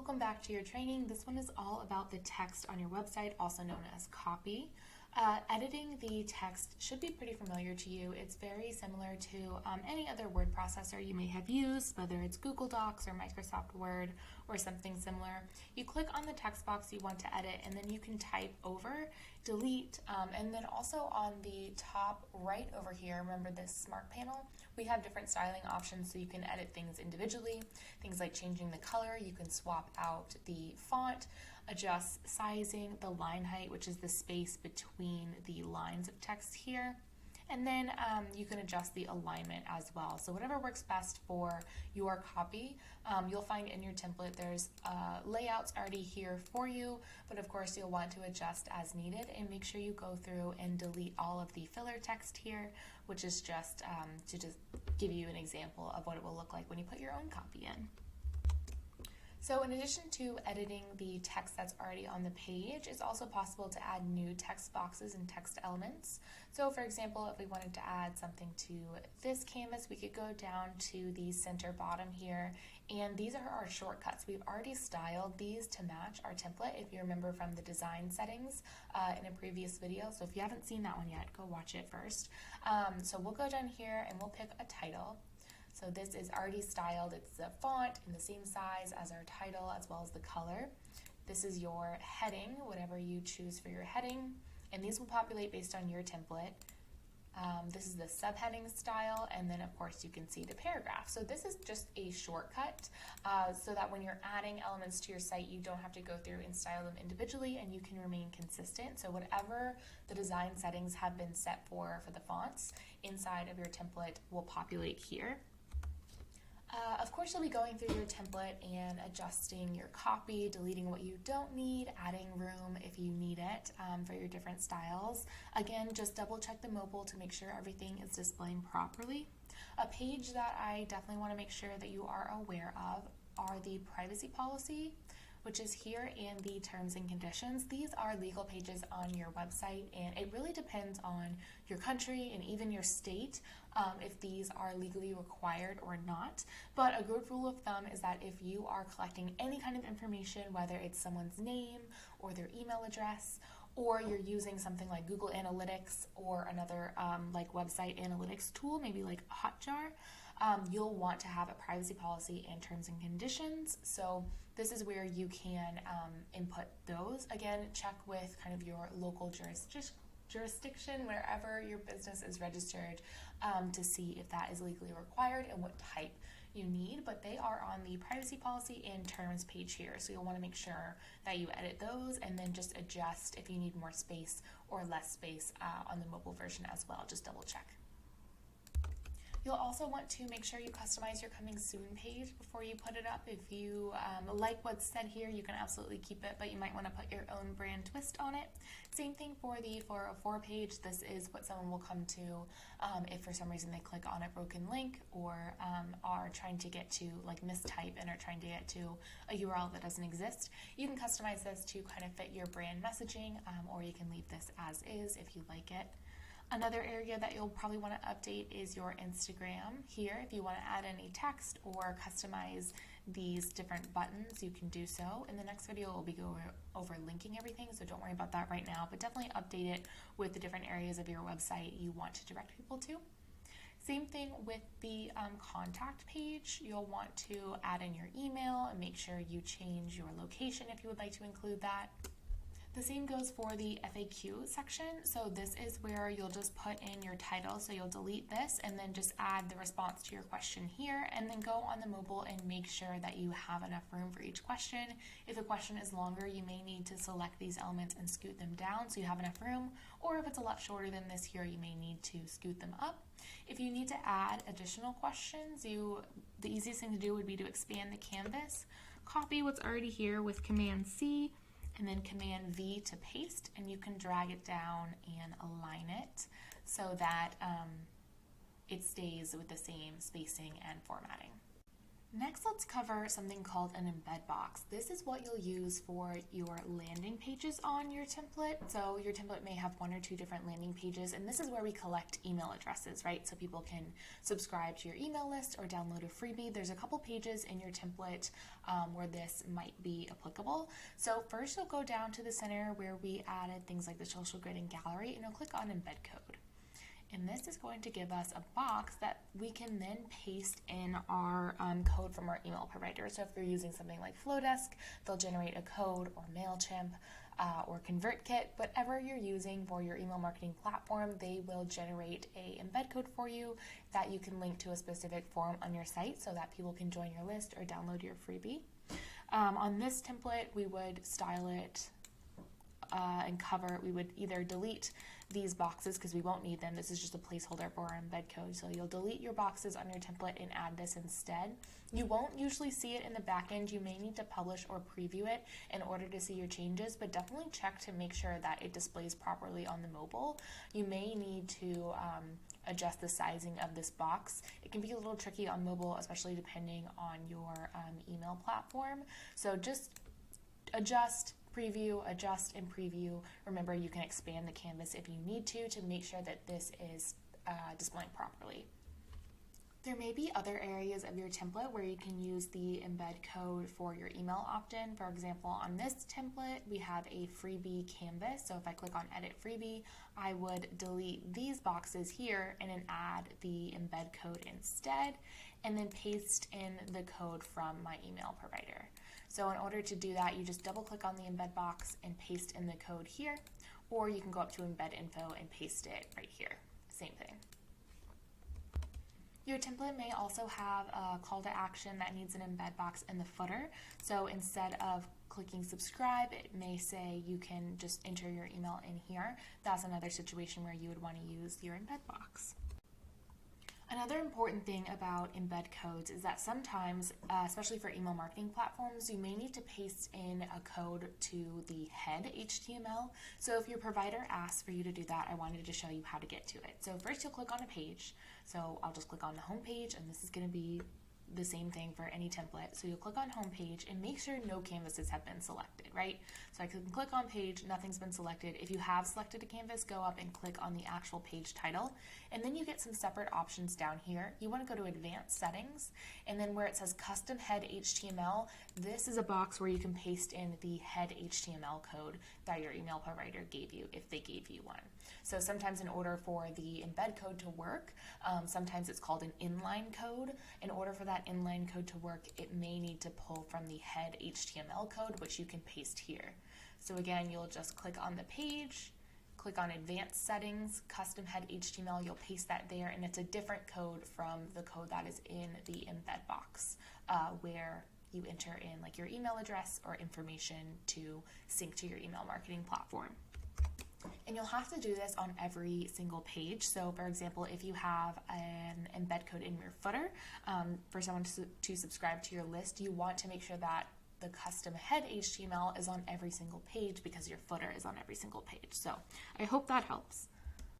Welcome back to your training. This one is all about the text on your website, also known as copy. Editing the text should be pretty familiar to you. It's very similar to any other word processor you may have used, whether it's Google Docs or Microsoft Word or something similar. You click on the text box you want to edit, and then you can type over, delete, and then also on the top right over here, remember this smart panel, we have different styling options so you can edit things individually. Things like changing the color, you can swap out the font, adjust sizing, the line height, which is the space between the lines of text here, and then you can adjust the alignment as well. So whatever works best for your copy, you'll find in your template there's layouts already here for you, but of course you'll want to adjust as needed, and make sure you go through and delete all of the filler text here, which is just to just give you an example of what it will look like when you put your own copy in. So in addition to editing the text that's already on the page, it's also possible to add new text boxes and text elements. So for example, if we wanted to add something to this canvas, we could go down to the center bottom here, and these are our shortcuts. We've already styled these to match our template, if you remember from the design settings in a previous video. So if you haven't seen that one yet, go watch it first. So we'll go down here and we'll pick a title. So this is already styled. It's the font in the same size as our title, as well as the color. This is your heading, whatever you choose for your heading, and these will populate based on your template. This is the subheading style, and then of course you can see the paragraph. So this is just a shortcut so that when you're adding elements to your site, you don't have to go through and style them individually, and you can remain consistent. So whatever the design settings have been set for the fonts inside of your template will populate here. Of course, you'll be going through your template and adjusting your copy, deleting what you don't need, adding room if you need it for your different styles. Again, just double check the mobile to make sure everything is displaying properly. A page that I definitely want to make sure that you are aware of are the privacy policy, which is here, and the terms and conditions. These are legal pages on your website, and it really depends on your country and even your state if these are legally required or not. But a good rule of thumb is that if you are collecting any kind of information, whether it's someone's name or their email address, or you're using something like Google Analytics or another like website analytics tool, maybe like Hotjar, you'll want to have a privacy policy and terms and conditions. So this is where you can input those. Again, check with kind of your local jurisdiction, wherever your business is registered, to see if that is legally required and what type you need, but they are on the privacy policy and terms page here. So you'll want to make sure that you edit those and then just adjust if you need more space or less space on the mobile version as well. Just double check. You'll also want to make sure you customize your coming soon page before you put it up. If you like what's said here, you can absolutely keep it, but you might want to put your own brand twist on it. Same thing for the 404 page. This is what someone will come to if for some reason they click on a broken link or are trying to get to, like, mistype and are trying to get to a URL that doesn't exist. You can customize this to kind of fit your brand messaging, or you can leave this as is if you like it. Another area that you'll probably want to update is your Instagram here. If you want to add any text or customize these different buttons, you can do so. In the next video, we'll be going over linking everything, so don't worry about that right now, but definitely update it with the different areas of your website you want to direct people to. Same thing with the contact page. You'll want to add in your email and make sure you change your location if you would like to include that. The same goes for the FAQ section. So this is where you'll just put in your title. So you'll delete this and then just add the response to your question here, and then go on the mobile and make sure that you have enough room for each question. If a question is longer, you may need to select these elements and scoot them down so you have enough room, or if it's a lot shorter than this here, you may need to scoot them up. If you need to add additional questions, the easiest thing to do would be to expand the canvas, copy what's already here with Command C, and then Command V to paste, and you can drag it down and align it so that it stays with the same spacing and formatting. Next, let's cover something called an embed box. This is what you'll use for your landing pages on your template. So your template may have 1 or 2 different landing pages, and this is where we collect email addresses, right? So people can subscribe to your email list or download a freebie. There's a couple pages in your template where this might be applicable. So first you'll go down to the center where we added things like the social grid and gallery, and you'll click on embed code. And this is going to give us a box that we can then paste in our code from our email provider. So if you're using something like Flowdesk, they'll generate a code, or MailChimp, or ConvertKit, whatever you're using for your email marketing platform, they will generate a embed code for you that you can link to a specific form on your site so that people can join your list or download your freebie. On this template, we would style it and cover. We would either delete these boxes because we won't need them. This is just a placeholder for our embed code. So you'll delete your boxes on your template and add this instead. You won't usually see it in the back end. You may need to publish or preview it in order to see your changes, but definitely check to make sure that it displays properly on the mobile. You may need to adjust the sizing of this box. It can be a little tricky on mobile, especially depending on your email platform. So just adjust, preview, adjust, and preview. Remember, you can expand the canvas if you need to make sure that this is displaying properly. There may be other areas of your template where you can use the embed code for your email opt-in. For example, on this template, we have a freebie canvas. So if I click on edit freebie, I would delete these boxes here and then add the embed code instead, and then paste in the code from my email provider. So in order to do that, you just double click on the embed box and paste in the code here, or you can go up to embed info and paste it right here. Same thing. Your template may also have a call to action that needs an embed box in the footer. So instead of clicking subscribe, it may say you can just enter your email in here. That's another situation where you would want to use your embed box. Another important thing about embed codes is that sometimes, especially for email marketing platforms, you may need to paste in a code to the head HTML. So if your provider asks for you to do that, I wanted to show you how to get to it. So first you'll click on a page. So I'll just click on the home page, and this is going to be the same thing for any template. So you'll click on home page and make sure no canvases have been selected, right? So I can click on page, nothing's been selected. If you have selected a canvas, go up and click on the actual page title, and then you get some separate options down here. You want to go to advanced settings, and then where it says custom head HTML, this is a box where you can paste in the head HTML code that your email provider gave you, if they gave you one. So sometimes in order for the embed code to work, sometimes it's called an inline code. In order for that inline code to work, it may need to pull from the head HTML code, which you can paste here. So again, you'll just click on the page, click on advanced settings, custom head HTML, you'll paste that there, and it's a different code from the code that is in the embed box, where you enter in like your email address or information to sync to your email marketing platform. And you'll have to do this on every single page. So for example, if you have an embed code in your footer for someone to subscribe to your list, you want to make sure that the custom head HTML is on every single page because your footer is on every single page. So I hope that helps.